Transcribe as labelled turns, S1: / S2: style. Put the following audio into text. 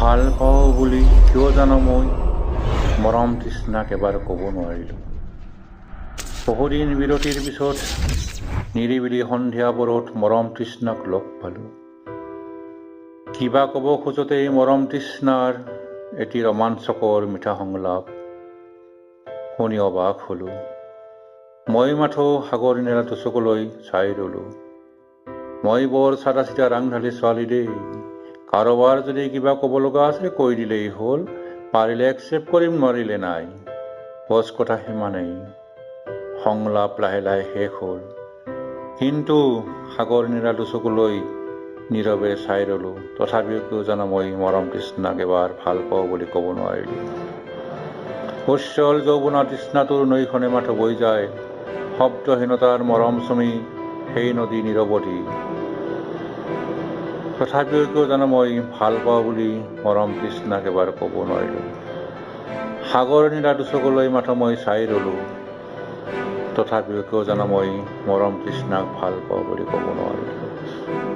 S1: ভাল পাওঁ বুলি কিয় জানো মই মৰম তৃষ্ণাক এবাৰ ক'ব নোৱাৰিলোঁ। বহুদিন বিৰতিৰ পিছত নিৰিবিলি সন্ধিয়া পৰত মৰম তৃষ্ণাক লগ পালোঁ। কিবা ক'ব খোজোতেই মৰম তৃষ্ণাৰ এটি ৰোমাঞ্চকৰ মিঠা সংলাপ শুনি অবাক হ'লোঁ। মই মাথো সাগৰ নীলা দুচকলৈ চাই ৰলোঁ। মই বৰ চাদা চিধা ৰাংঢালী ছোৱালী দেই। কাৰোবাৰ যদি কিবা ক'ব লগা আছে কৈ দিলেই হ'ল, পাৰিলে একচেপ্ট কৰিম, নোৱাৰিলে নাই। বছ কথা সিমানেই। সংলাপ লাহে লাহে শেষ হ'ল। কিন্তু সাগৰ নীলা দুচকুলৈ নীৰৱে চাই ৰলোঁ। তথাপিও কিয় জানো মই মৰম তৃষ্ণাক এবাৰ ভাল পাওঁ বুলি ক'ব নোৱাৰিলোঁ। উচ্ছল যৌৱনা তৃষ্ণাটোৰ নৈখনে মাথো বৈ যায়, শব্দহীনতাৰ মৰম চুমি সেই নদী নিৰৱধি। তথাপিও কিয় জানো মই ভাল পাওঁ বুলি মৰম তৃষ্ণাক এবাৰ ক'ব নোৱাৰিলোঁ। সাগৰ নীলা দুচকুলৈ মাথো মই চাই ৰলোঁ। তথাপিও কিয় জানো মই মৰম তৃষ্ণাক ভাল পাওঁ বুলি ক'ব নোৱাৰিলোঁ।